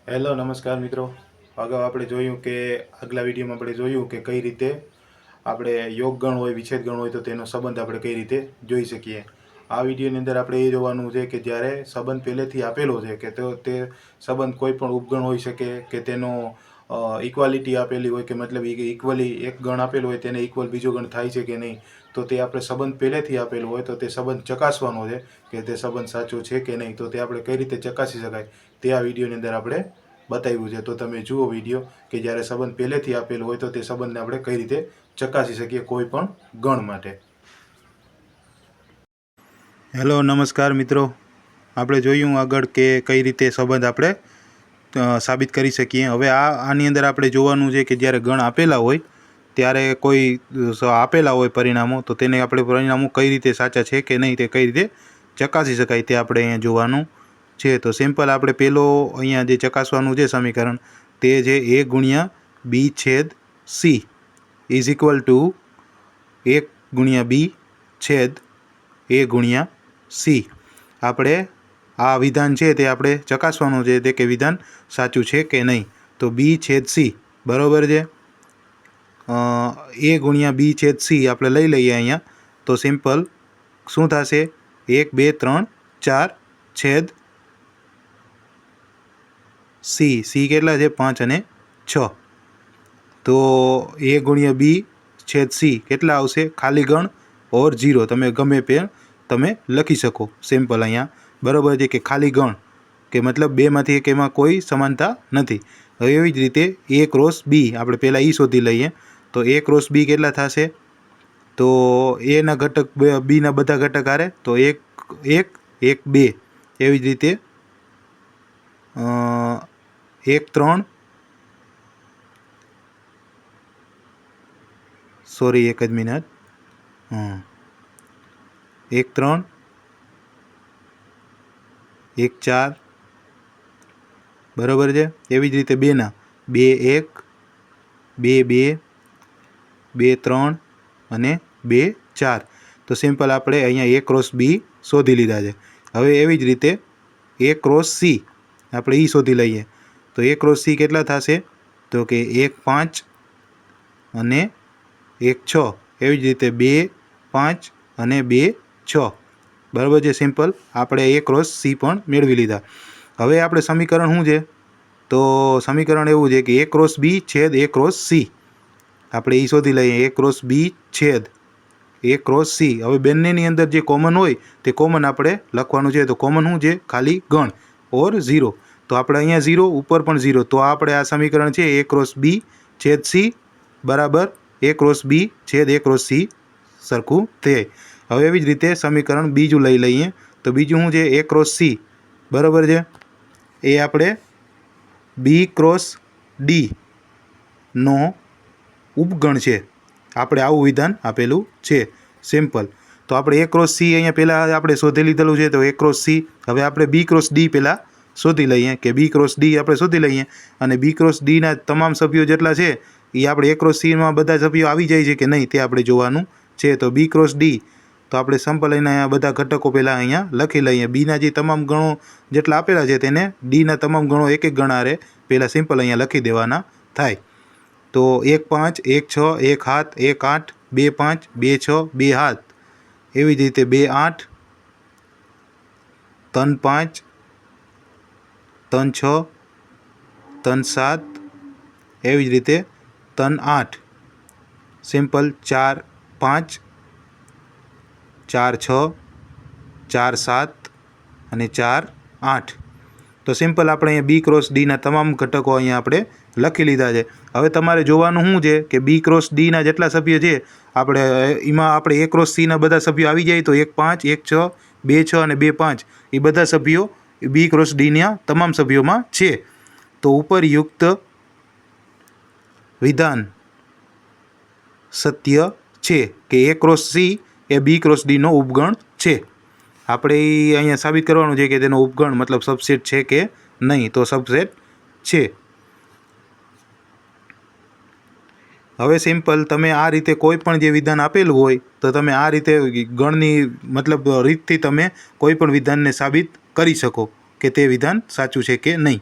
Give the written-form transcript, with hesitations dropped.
Hello નમસ્કાર મિત્રો। અગાઉ આપણે જોયું કે આગલા વિડીયોમાં આપણે જોયું કે કઈ રીતે આપણે યોગ ગણ હોય વિચ્છેદ ગણ હોય તો તેનો સંબંધ આપણે કઈ રીતે જોઈ શકીએ। આ વિડીયોની અંદર આપણે એ જોવાનું છે કે જ્યારે સંબંધ પહેલેથી આપેલો છે કે તો તે સંબંધ કોઈ પણ ઉપગણ હોઈ શકે કે તેનો ઇક્વાલિટી આપેલી હોય કે મતલબ ઇક્વલી એક ગણ આપેલો હોય તેને ઇક્વલ બીજો ગણ થાય છે કે નહીં, તો તે આપણે સંબંધ પહેલેથી આપેલો હોય તો તે સંબંધ ચકાસવાનો છે કે તે સંબંધ સાચો છે કે નહીં। તો તે આપણે કઈ રીતે ચકાસી શકાય તે આ વિડીયોની અંદર આપણે બતાવ્યું છે। તો તમે જુઓ વિડીયો કે જ્યારે સંબંધ પહેલેથી આપેલો હોય તો તે સંબંધને આપણે કઈ રીતે ચકાસી શકીએ કોઈ પણ ગણ માટે। હેલો નમસ્કાર મિત્રો। આપણે જોયું આગળ કે કઈ રીતે સંબંધ આપણે સાબિત કરી શકીએ। હવે આની અંદર આપણે જોવાનું છે કે જ્યારે ગણ આપેલા હોય ત્યારે કોઈ આપેલા હોય પરિણામો, તો તેને આપણે પરિણામો કઈ રીતે સાચા છે કે નહીં તે કઈ રીતે ચકાસી શકાય તે આપણે અહીંયા જોવાનું છે। તો સિમ્પલ આપણે પહેલો અહીંયા જે ચકાસવાનું છે સમીકરણ તે છે a ગુણ્યા b છેદ c ઇઝ ઇક્વલ ટુ 1 ગુણ્યા b છેદ a ગુણ્યા c। આપણે આ વિધાન છે તે આપણે ચકાસવાનું છે તે કે વિધાન સાચું છે કે નહીં। તો b છેદ c બરાબર છે a ગુણ્યા b છેદ c આપણે લઈ લઈએ અહીંયા। તો સિમ્પલ શું થશે 1 2 3 4 છેદ c કેટલા છે 5 અને 6। તો a ગુણ્યા b છેદ c કેટલા આવશે ખાલી ગણ ઓર 0, તમે ગમે તે તમે લખી શકો સિમ્પલ અહીંયા બરાબર છે કે ખાલી ગણ કે મતલબ બેમાંથી એક એમાં કોઈ સમાનતા નથી। હવે એવી જ રીતે a ક્રોસ b આપણે પહેલાં એ શોધી લઈએ। તો a ક્રોસ b કેટલા થશે તો એના ઘટક બીના બધા ઘટક હારે તો 1 1 1 2 એવી જ રીતે 1 3 સોરી એક જ મિનિટ 1 3 1 4 બરાબર છે। એવી જ રીતે બેના 2 1 2 2 2 3 અને 2 4। તો સિમ્પલ આપણે અહીંયા a ક્રોસ b શોધી લીધા છે। હવે એવી જ રીતે a ક્રોસ c આપણે એ શોધી લઈએ। તો a ક્રોસ c કેટલા થશે તો કે 1 5 અને 1 6 એવી જ રીતે 2 5 અને 2 6 બરાબર છે। સિમ્પલ આપણે a ક્રોસ c પણ મેળવી લીધા। હવે આપણે સમીકરણ શું છે તો સમીકરણ એવું છે કે a ક્રોસ b છેદ a ક્રોસ c આપણે એ શોધી લઈએ। a ક્રોસ b છેદ a ક્રોસ c હવે બંનેની અંદર જે કોમન હોય તે કોમન આપણે લખવાનું છે। તો કોમન શું છે ખાલી ગણ ઓર 0, તો આપણે અહીંયા 0 ઉપર પણ 0, તો આપણે આ સમીકરણ છે a ક્રોસ b છેદ c બરાબર a ક્રોસ b છેદ a ક્રોસ c સરખું થાય। હવે એવી જ રીતે સમીકરણ બીજું લઈ લઈએ। તો બીજું શું છે a ક્રોસ c બરાબર છે એ આપણે b ક્રોસ d નો ઉપગણ છે। આપણે આવું વિધાન આપેલું છે સિમ્પલ। તો આપણે a ક્રોસ c અહીંયા પહેલાં આપણે શોધી લીધેલું છે। તો a ક્રોસ c હવે આપણે b ક્રોસ d પહેલાં શોધી લઈએ કે b ક્રોસ d આપણે શોધી લઈએ અને b ક્રોસ dના તમામ સભ્યો જેટલા છે એ આપણે a ક્રોસ cમાં બધા સભ્યો આવી જાય છે કે નહીં તે આપણે જોવાનું છે। તો b ક્રોસ d તો આપણે સિમ્પલ અહીંયા બધા ઘટકો પહેલાં અહીંયા લખી લઈએ। બીના જે તમામ ગણો જેટલા આપેલા છે તેને ડીના તમામ ગણો એક એક ગણા રે પહેલાં સિમ્પલ અહીંયા લખી દેવાના થાય। તો 1 5 1 6 1 7 1 8 2 5 2 6 2 7 એવી જ રીતે 2 8 3 5 3 6 3 7 એવી જ રીતે 3 8 સિમ્પલ 4 5 4 6 4 7 અને 4 8। તો સિમ્પલ આપણે અહીંયા બી ક્રોસ ડીના તમામ ઘટકો અહીંયા આપણે લખી લીધા છે। હવે તમારે જોવાનું શું છે કે બી ક્રોસ ડીના જેટલા સભ્યો છે આપણે એમાં આપણે એ ક્રોસ સીના બધા સભ્યો આવી જાય તો 1 5 1 6 2 6 અને 2 5 એ બધા સભ્યો બી ક્રોસ ડીના તમામ સભ્યોમાં છે। તો ઉપરયુક્ત વિધાન સત્ય છે કે એ ક્રોસ સી એ બી ક્રોસ ડીનો ઉપગણ છે। આપણે અહીંયા સાબિત કરવાનું છે કે તેનો ઉપગણ મતલબ સબસેટ છે કે નહીં, તો સબસેટ છે। હવે સિમ્પલ તમે આ રીતે કોઈ પણ જે વિધાન આપેલું હોય તો તમે આ રીતે ગણની મતલબ રીતથી તમે કોઈ પણ વિધાનને સાબિત કરી શકો કે તે વિધાન સાચું છે કે નહીં।